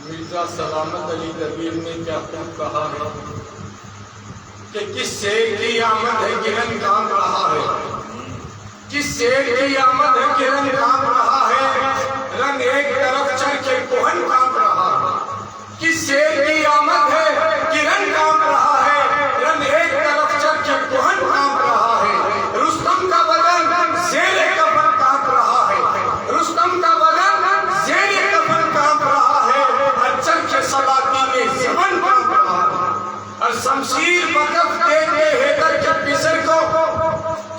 مرزا سلامت علی دبیر نے کیا خوب کہا ہے کہ کس شیر کی آمد ہے گرن کام رہا ہے، کس شیر کی آمد ہے گرن کام رہا ہے، رنگ ایک طرف چڑھ کے کوہن کام رہا ہے، کس شیر کی آمد ہے گرن کام رہا ہے، رنگ ایک طرف چڑھ کے کوہن کام رہا ہے، رستم کا بدن زیر کفن کام رہا ہے، رستم کا بدن زیر کفن کام رہا ہے، ہر چرخ سلاطین زمن کام رہا ہے، اور شمشیر وقف دے کے حیدر کے پسر کو،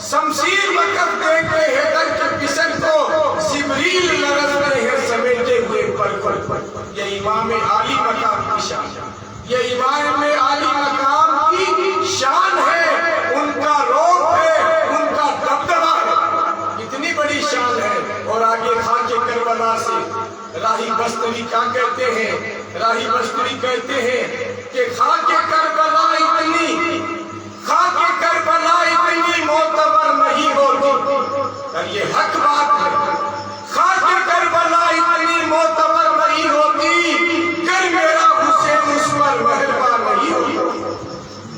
شمشیر وقف دے کے حیدر کے پسر کو جبریل لرز رہے ہیں سمیٹے ہوئے پر پر۔ یہ امام عالی مقام کی شان، یہ امام عالی مقام کی شان ہے، ان کا روپ ہے، ان کا دبدبہ ہے، اتنی بڑی شان ہے۔ اور آگے خاک کربلا سے راہی بستری کیا کہتے ہیں؟ راہی بستری کہتے ہیں کہ خاک کربلا اتنی، خاک کربلا اتنی معتبر نہیں ہوتی، اور یہ حق بات ہے، خاک کربلا اتنی معتبر نہیں ہوتی گر میرا حسین اس پر مہربان نہیں ہوتا،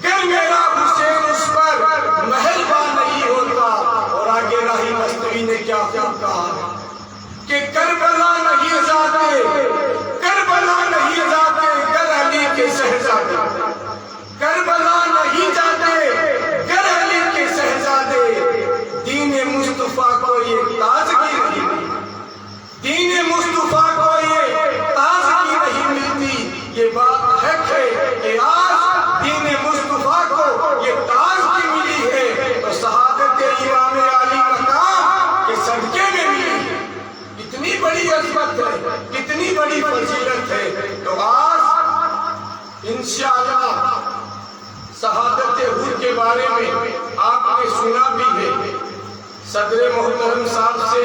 گر میرا حسین اس پر مہربان نہیں ہوتا۔ اور آگے راہی بستری نے کیا کہا کہ کربلا نہیں جاتے، کربلا نہیں جاتے گر علی کے شہزادے، کربلا نہیں جاتے گر علی کے شہزادے، دین مصطفیٰ کو یہ تازگی نہیں ملتی، دین مصطفیٰ کو یہ تازگی نہیں ملتی۔ یہ بات حق ہے کہ آج دین مصطفیٰ کو یہ تازگی ملی ہے تو شہادت امام عالی مقام کے صدقے میں ملی ہے، اتنی بڑی عظمت ہے، اتنی بڑی فضیلت ہے۔ تو آج انشاءاللہ شہادت حور کے بارے میں آپ نے سنا بھی ہے، صدر محترم صاحب سے،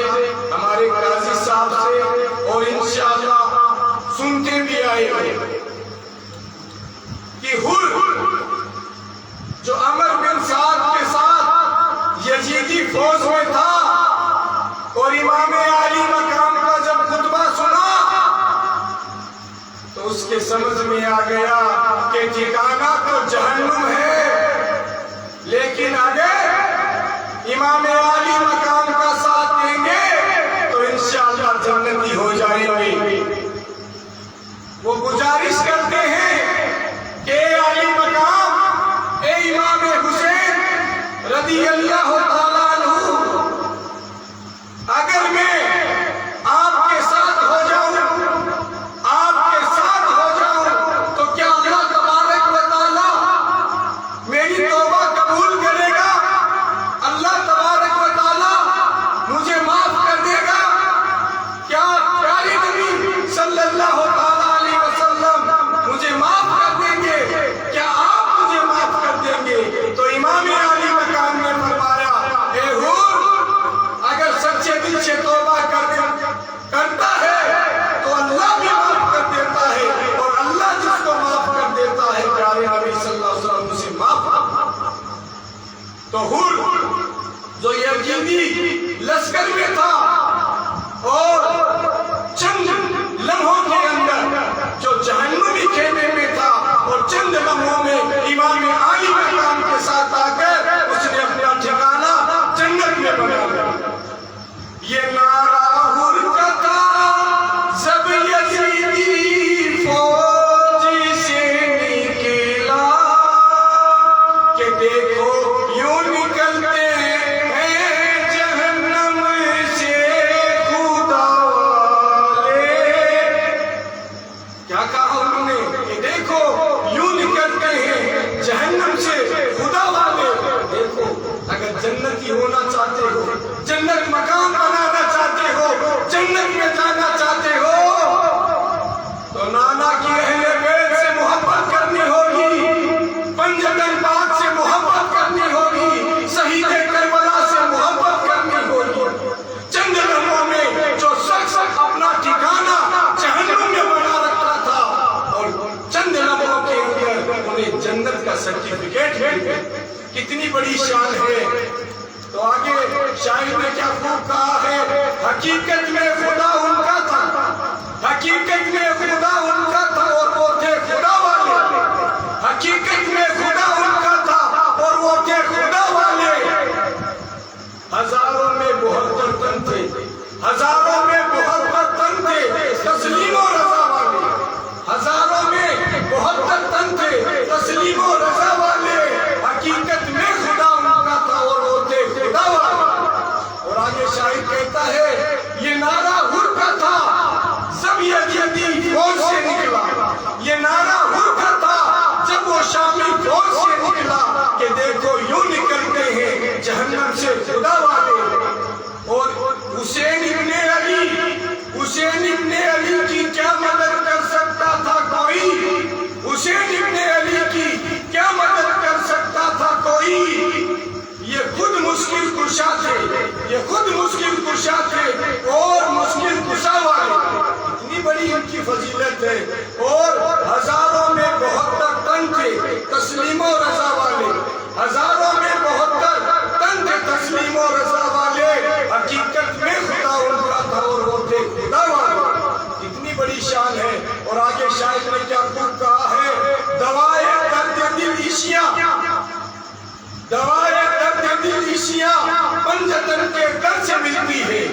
ہمارے قاضی صاحب سے، اور انشاءاللہ سنتے بھی آئے ہیں کہ حور جو عمر بن سعد کے ساتھ یزیدی فوج میں تھا اور امام عالی مقام کا جب خطبہ سنا تو اس کے سمجھ میں آ گیا کہ ٹھکانہ تو جہنم ہے، لیکن اگر امام عالی مقام کا ساتھ دیں گے تو انشاءاللہ جنتی ہو جائیں گے۔ وہ گزارش کرتے ہیں کہ اے عالی مقام، اے امام حسین رضی اللہ تعالیٰ عنہ، اگر میں آپ کے ساتھ ہو جاؤں، آپ کے ساتھ ہو جاؤں تو کیا اللہ تبارک و تعالیٰ میری توبہ قبول کرے گا؟ اللہ تبارک و تعالیٰ مجھے معاف کر دے گا؟ کیا پیارے نبی صلی اللہ علیہ وسلم مجھے معاف کر دیں گے؟ کیا آپ مجھے معاف کر دیں گے؟ تو امام عالی مقام نے فرمایا، اے حور، اگر سچے دل سے توبہ کرتا ہے تو اللہ بھی معاف کر دیتا ہے، اور اللہ جس کو معاف کر دیتا ہے پیارے نبی صلی اللہ علیہ وسلم اسے معاف کر۔ تو حور جو یزیدی لشکر میں تھا اور چند لمحوں کے اندر جو جہنمی خیمے میں تھا، اور چند لمحوں میں امام عالی مقام کے ساتھ آ کر اس نے اپنا ٹھکانہ جنت میں بنا لیا۔ یہ نعرہ حور کا تھا جب یزیدی فوج سے نکلا کہ دیکھو یوں نکلتے ہیں جہنم سے خدا والے۔ کیا کہا انہوں نے کہ دیکھو یوں نکلتے ہیں جہنم سے خدا والے۔ دیکھو اگر جنتی ہونا چاہتے ہو، جنت مقام بنانا چاہتے ہو، جنت میں جانا چاہتے ہو تو نانا کی اہل بیت سے محبت کرنی ہوگی، پنجتن پاک سے محبت کرنی ہوگی، شہید کربلا سے محبت کرنی ہوگی۔ چند لمحوں میں جو شخص اپنا ٹھکانہ جہنم میں بنا رکھا تھا، اور چند لمحوں کے اندر انہیں جنت کا سرٹیفکیٹ ہے، کتنی بڑی شان ہے۔ تو آگے شاعر نے کیا خوب کہا ہے، حقیقت میں خدا ان کا ہزاروں میں بہتر تن تھے تسلیم و رضا والے، ہزاروں میں بہتر تن تھے تسلیم و رضا والے، حقیقت میں خدا ان کا تھا اور وہ تھے خدا والے۔ اور آگے شاعر کہتا ہے یہ نعرہ حر کا تھا جب یزیدی فوج سے نکلا، یہ نعرہ حر کا تھا جب وہ شامی فوج سے نکلا کہ دیکھو یوں نکلتے ہیں جہنم سے خدا والے۔ اور حسین ابن علی، حسین ابن علی کی کیا مدد کر سکتا تھا کوئی؟ حسین ابن علی کی کیا مدد کر سکتا تھا کوئی؟ یہ خود مشکل کشا تھے، یہ خود مشکل کشا تھے اور مشکل کشا والے۔ اتنی بڑی ان کی فضیلت ہے۔ اور ہزاروں میں بہتر تن تھے تسلیم و رضا والے، ہزاروں میں بہتر تن تھے تسلیم و رضا والے، حقیقت میں خدا ان کا تھا اور وہ تھے خدا والے۔ اتنی بڑی شان ہے۔ اور آگے شاعر نے کیا خوب کہا ہے، دوائے درد دل اشیا، دوائے درد دل اشیا پنجتن کے در سے ملتی ہے،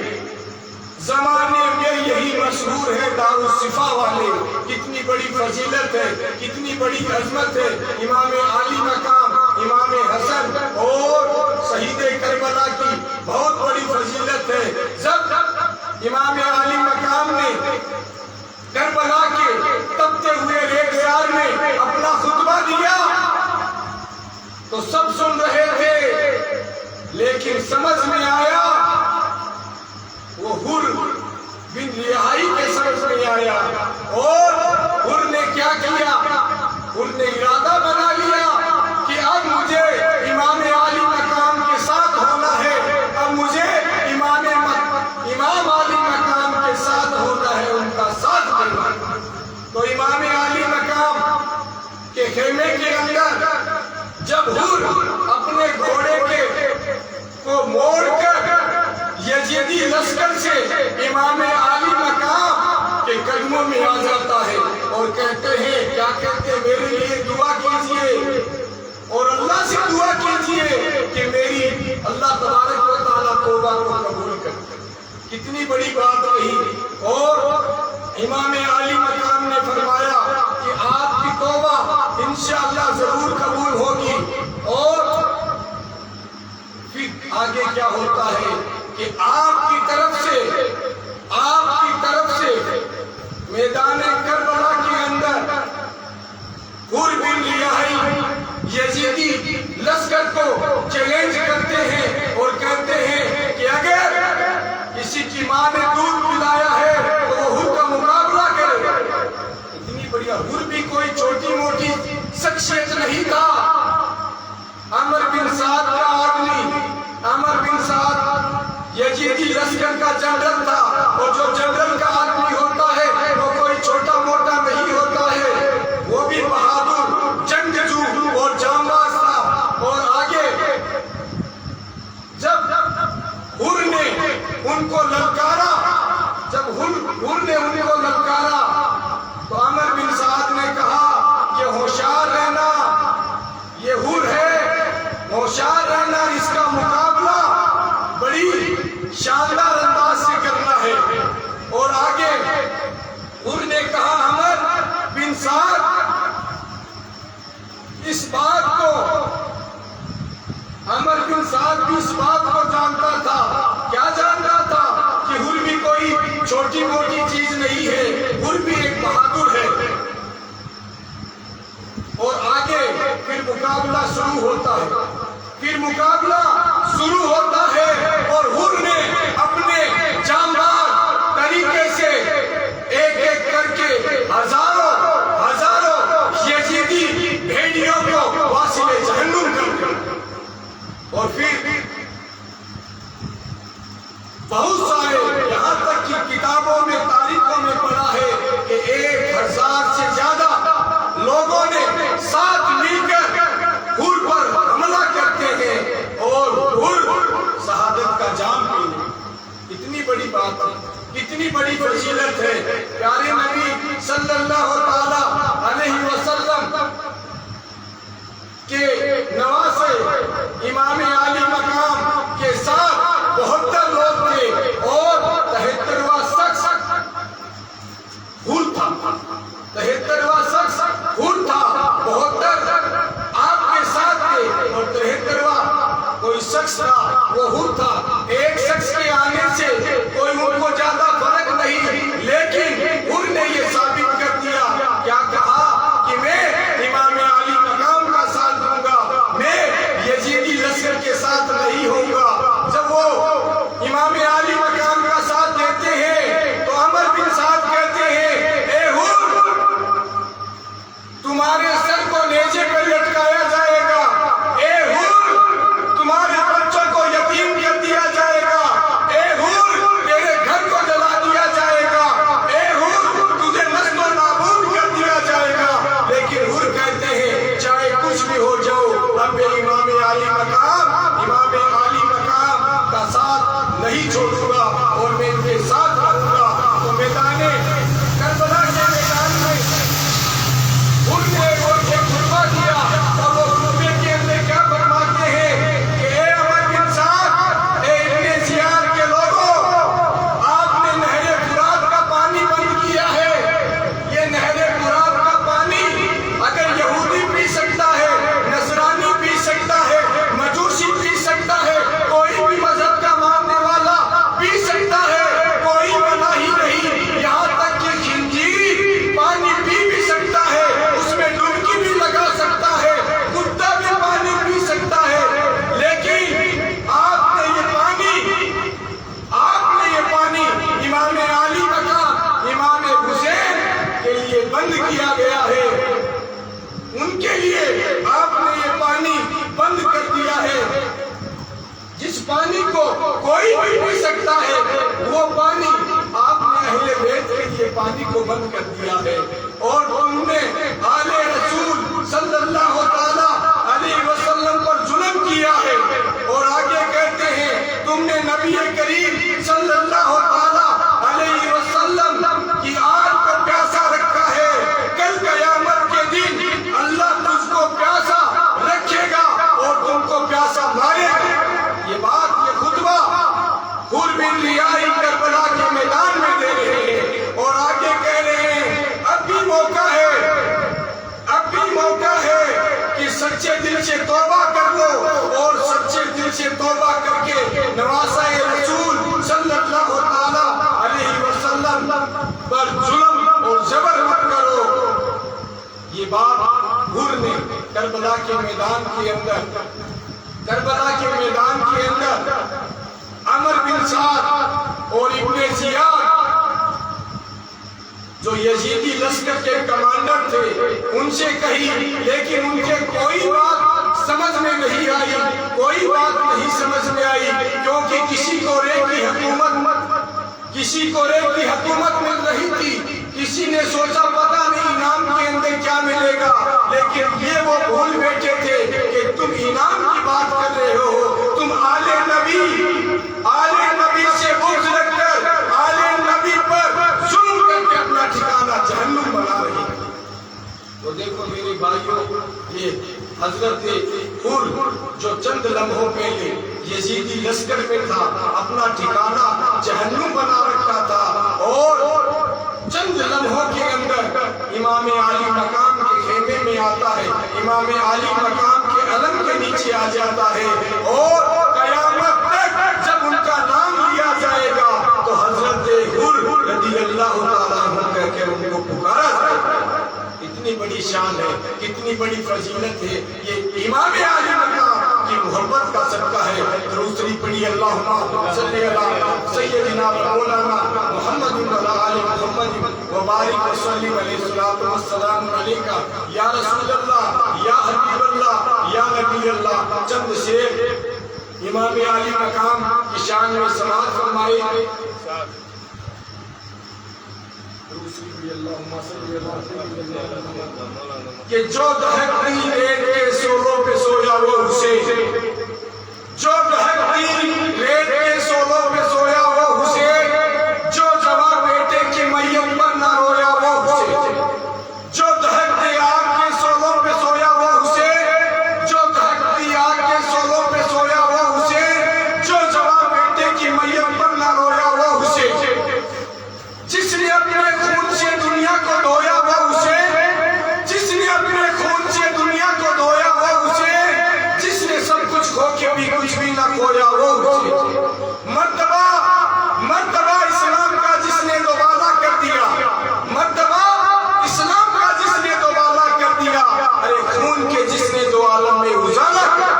زمانے میں یہی مشہور ہے دارالشفا والے۔ کتنی بڑی فضیلت ہے، کتنی بڑی عظمت ہے۔ امام عالی مقام امام حسن اور شہید کربلا کی بہت بڑی فضیلت ہے۔ جب امام عالی مقام نے کربلا کے تپتے ہوئے ریگزار میں اپنا خطبہ دیا تو سب سن رہے تھے، لیکن سمجھ میں آیا وہ حر بن رہائی کے سمجھ میں آیا۔ اور حر نے کیا کیا؟ حر نے ارادہ بنا لیا کہ اب مجھے امام عالی مقام کے ساتھ ہونا ہے، اب مجھے امام عالی مقام کے ساتھ ہونا ہے، ان کا ساتھ دینا۔ تو امام عالی مقام کے خیمے کے اندر جب حر اپنے گھوڑے کو موڑ کر یزیدی لشکر سے امام عالی مقام کے قدموں میں آ جاتا ہے اور کہتے ہیں، کیا کہتے ہیں، میرے لیے دعا کیجئے اور اللہ سے دعا کیجئے کہ میری اللہ تبارک و تعالیٰ توبہ کو قبول کرے۔ کتنی بڑی بات رہی۔ اور امام عالی مقام نے فرمایا کہ آپ کی توبہ انشاءاللہ ضرور قبول ہوگی۔ اور پھر آگے کیا ہوتا ہے کہ آپ کی طرف سے میدان کربلا کے اندر حر بن رہائی یزیدی لشکر کو چیلنج کرتے ہیں اور کہتے ہیں کہ اگر کسی کی ماں نے دودھ پلایا ہے تو وہ حر کا مقابلہ کرے۔ اتنی بڑی حر بھی کوئی چھوٹی موٹی شخصیت نہیں تھا۔ عمر بن سعد کا آدمی، عمر بن سعد یزیدی لشکر کا جنرل تھا، اور جو جنرل کا آدمی ہوتا ہے وہ کوئی چھوٹا موٹا نہیں ہوتا ہے، وہ بھی بہادر جنگجو اور جانباز تھا۔ اور آگے جب حر نے ان کو للکارا، تو عمر بن سعد نے کہا کہ ہوشیار رہنا، یہ حر ہے، ہوشیار رہنا، اس کا مقابلہ بڑی شاندار انداز سے کرنا ہے۔ اور آگے حر نے کہا، عمر بن سعد اس بات کو، عمر بن سعد بھی اس بات کو جانتا تھا۔ کیا جانتا تھا؟ کہ حر بھی کوئی چھوٹی موٹی چیز نہیں ہے، حر بھی ایک بہادر ہے۔ اور آگے پھر مقابلہ شروع ہوتا ہے، اور حر نے اپنے جانباز طریقے سے ایک ایک کر کے ہزاروں یزیدی بھیڑیوں کو واصل جہنم کر دیا۔ اور پھر بہت سارے، یہاں تک کہ کتابوں میں، تاریخوں میں پڑھا ہے کہ 1000 سے زیادہ لوگوں نے ساتھ مل کر حر پر حملہ کرتے ہیں اور حر شہادت کا جام پی۔ اتنی بڑی بات ہے، اتنی بڑی فضیلت ہے۔ پیارے نبی صلی اللہ تعالی علیہ وسلم کے نواسے امام عالی مقام کے ساتھ 72 لوگ تھے، اور پانی کو کوئی بھی پی سکتا ہے، وہ پانی آپ نے اہل بیت کے لیے پانی کو بند کر دیا ہے، اور تم نے آل رسول صلی اللہ تعالیٰ علیہ وسلم پر ظلم کیا ہے، اور آگے کہتے ہیں تم نے نبی کریم صلی اللہ تعالیٰ علیہ وسلم کی آگ کو پیاسا رکھا ہے، کل قیامت کے دن اللہ تجھ کو پیاسا رکھے گا اور تم کو پیاسا مارے گا۔ یہ بات، یہ خطبہ حور بن ریاحی کربلا کے میدان میں دے رہے ہیں، اور آگے کہہ رہے ہیں اب بھی موقع ہے، اب بھی موقع ہے کہ سچے دل سے توبہ کر لو، اور سچے دل سے توبہ کر کے نواسہ رسول صلی اللہ تعالیٰ علیہ وسلم پر ظلم اور جبر مت کرو۔ یہ بات حور نے کربلا کے میدان کے اندر، کربلا کے میدان کے اندر عمر بن سعد اور ابن زیاد جو یزیدی لشکر کے کمانڈر تھے ان سے کہی، لیکن ان کے کوئی بات سمجھ میں نہیں آئی، کوئی بات نہیں سمجھ میں آئی، کیونکہ کسی کو رے کی حکومت مل رہی تھی، کسی نے سوچا پتہ نہیں انعام کے اندر کیا ملے گا، لیکن یہ وہ بھول بیٹھے تھے کہ تم انعام کی بات کر رہے ہو، تم آل نبی سے بغض رکھ کر آل نبی پر ظلم کر کے اپنا ٹھکانہ جہنم بنا رہی ہے۔ تو دیکھو میرے بھائیوں، یہ حضرت حور جو چند لمحوں پہلے یزیدی لشکر میں تھا، اپنا ٹھکانہ جہنم بنا رکھا تھا، اور چند لمحوں کے اندر امام عالی مقام کے خیمے میں آتا ہے، امام عالی مقام کے علم کے نیچے آ جاتا ہے، اور قیامت تک جب ان کا نام لیا جائے گا تو حضرت حور رضی اللہ تعالیٰ عنہ کہہ کے ان کو پکارا جائے گا۔ کتنی بڑی شان ہے، کتنی بڑی فضیلت ہے، یہ امام عالی مقام کی محبت کا صدقہ ہے۔ دوسری پڑھی اللہم صلی علی سیدنا مولانا محمد وعلی آل محمد وبارک وسلم علیہ الصلوۃ والسلام علیکہ یا رسول اللہ یا حبیب اللہ یا نبی اللہ۔ چند شعر امام عالی مقام کی شان میں سماعت فرمائے۔ کہ جو دہکتی ریت کے سولوں پہ سویا وہ حسین، جو دہکتی ریت کے سولوں پہ سویا وہ حسین، جو جوان بیٹے کی میت پر نہ رویا وہ حسین، جو دہکتی آگ کے سولوں پہ سویا وہ حسین، جو دہکتی آگ کے سولوں پہ سویا وہ حسین، جو جوان بیٹے کی میت پر نہ رویا وہ حسین، جس نے اپنے خون سے دنیا کو دھویا وہ حسین، جس نے اپنے خون سے دنیا کو دھویا وہ حسین، جس نے سب کچھ کھو کے بھی کچھ بھی نہ کھویا وہ حسین، مرتبہ اسلام کا جس نے دوبارہ کر دیا، مرتبہ اسلام کا جس نے دوبارہ کر دیا، ارے خون کے جس نے دو عالم میں اجالا کر،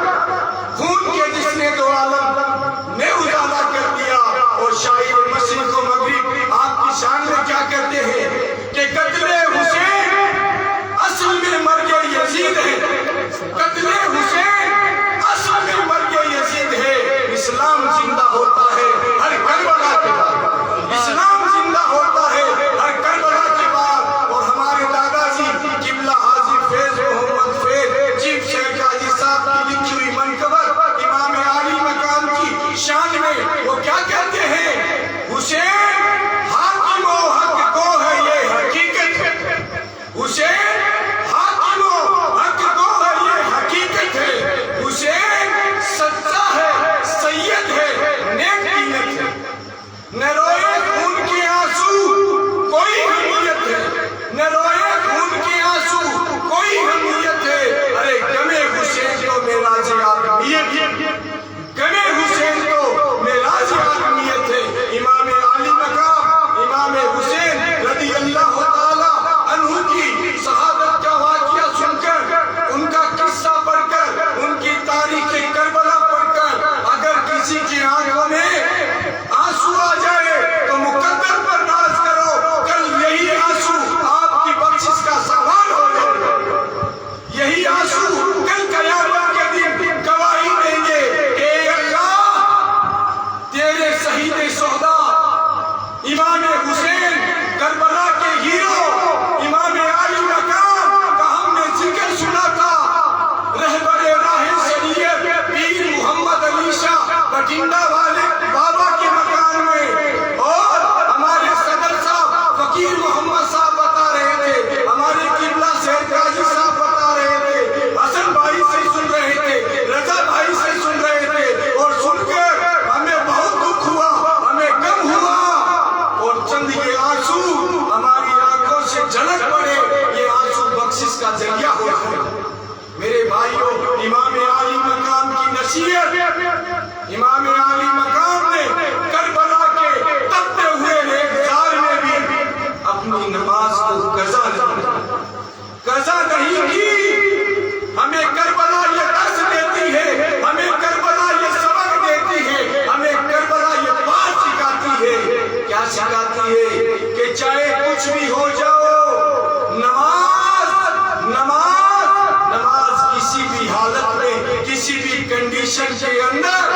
خون کے جس نے دو عالم میں اجالا کر دیا۔ اور شاعر مشرق و مغرب آپ کی شان میں کیا کہتے ہیں کہ قتل حسین اصل میں مرگ یزید ہے، قتل حسین اصل میں مرگ یزید ہے۔ اسلام زندہ ہوتا ہے ہر کربلا کے بعد، اسلام زندہ ہوتا ہے ہر کربلا کے بعد۔ اور ہمارے دادا جی قبلہ حاجی فیض محمد فیض چیف شیخ حاجی صاحب کی لکھی ہوئی منقبت امام عالی مقام کی شان میں وہ کیا کہتے ہیں؟ حسین حاکم و حق کو ہے کہ چاہے کچھ بھی ہو جاؤ، نماز نماز نماز کسی بھی حالت میں، کسی بھی کنڈیشن کے اندر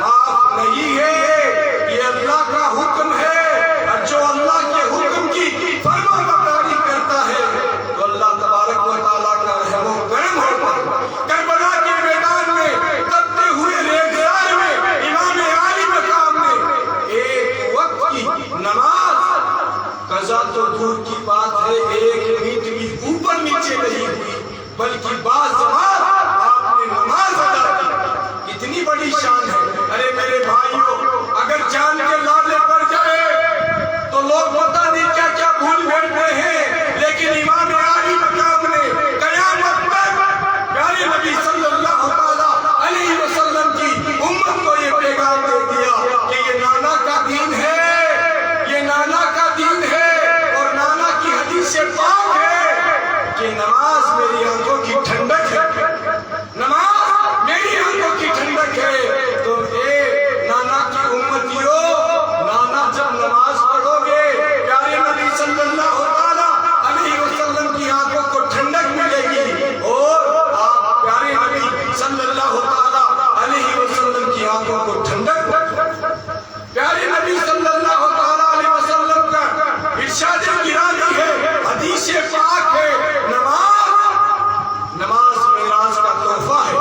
معاف نہیں ہے۔ یہ اللہ کا حکم ہے، اور جو اللہ کے حکم کی فرما برداری کرتا ہے تو اللہ تبارک و تعالیٰ کا رحم و کرم ہوتا ہے۔ کربلا کے میدان میں تپتے ہوئے ریگزار میں امام عالی مقام میں ایک وقت کی نماز قضا تو دور کی بات ہے، ایک منٹ بھی اوپر نیچے نہیں ہوئی، بلکہ بعض زمان آپ نے نماز ادا کی۔ اتنی بڑی شان ہے۔ ارے میرے بھائیوں، اگر جان کے لالے پڑ جائے تو لوگ پتہ نہیں کیا کیا بھول بیٹھتے ہیں، لیکن امام عالی مقام نے قیامت تک پیارے نبی صلی اللہ علیہ وسلم کی امت کو یہ پیغام دے دیا کہ یہ نانا کا دین ہے، یہ نانا کا دین ہے، اور نانا کی حدیث پاک ہے کہ نماز میری آنکھوں کی ٹھنڈک ہے، نماز میری آنکھوں کی ٹھنڈک ہے۔ تو اے نانا کی امتیوں، نانا جب نماز پڑھو گے پیارے نبی صلی اللہ علیہ وسلم کی آنکھوں کو ٹھنڈک ملے گی، اور آپ پیارے نبی صلی اللہ علیہ وسلم کی آنکھوں کو ٹھنڈک۔ پیارے نبی صلی اللہ علیہ وسلم کا ارشاد گرامی ہے، حدیث پاک ہے، نماز معراج کا تحفہ ہے،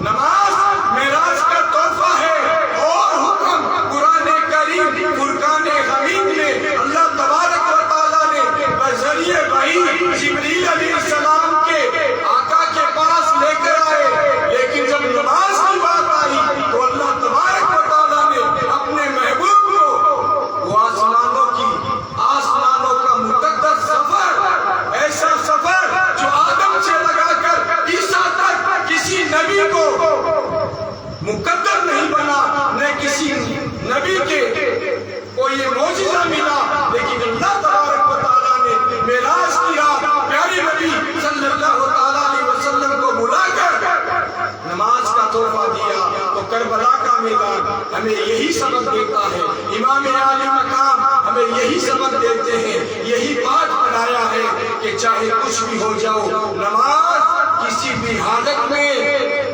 نماز معراج کا تحفہ ہے۔ اور حکم قرآن کریم فرقان حمید میں اللہ تبارک و تعالیٰ نے بذریعہ وحی جبریل علیہ السلام کے آقا کے پاس لے کر آئے، لیکن جب نماز کی بات آئی تو اللہ تبارک و تعالیٰ نے اپنے محبوب کو وہ آسمانوں کا مقدس سفر، ایسا سفر جو آدم سے لگا کر عیسیٰ تک کسی نبی کو مقدر نہیں بنا، نہ کسی نبی کے کو یہ معجزہ ملا، لیکن اللہ تبارک و تعالیٰ نے معراج کی رات پیارے نبی صلی اللہ علیہ وسلم کو بلا کر نماز کا تحفہ دیا۔ تو کربلا کا میدان ہمیں یہی سبق دیتا ہے، امام عالی مقام ہمیں یہی سبق دیتے ہیں، یہی بات بنایا ہے کہ چاہے کچھ بھی ہو جاؤ، نماز کسی بھی حالت میں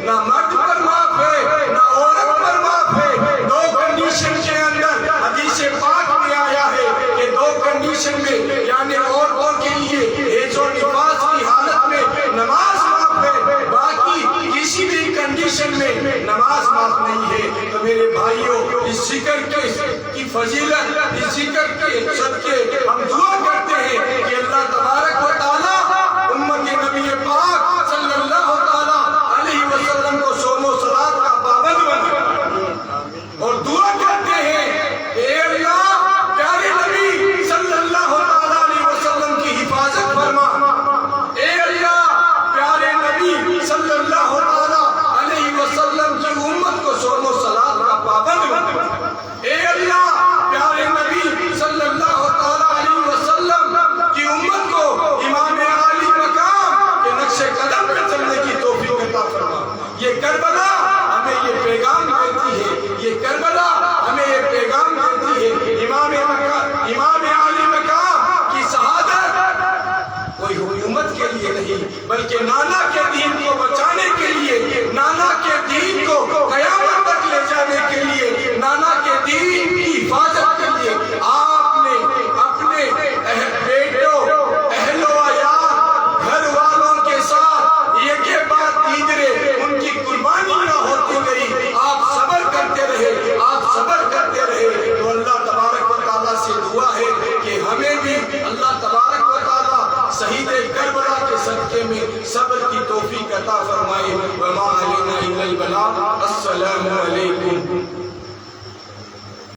نہ مرد پر معاف ہے نہ عورت پر معاف ہے۔ دو کنڈیشن کے اندر حدیث پاک میں آیا ہے کہ دو کنڈیشن میں، یعنی عورتوں کے لیے حیض و نفاس کی حالت میں نماز معاف ہے، باقی کسی بھی کنڈیشن میں نماز معاف نہیں ہے۔ تو میرے بھائیوں، اس ذکر کی فضیلت، اس ذکر کے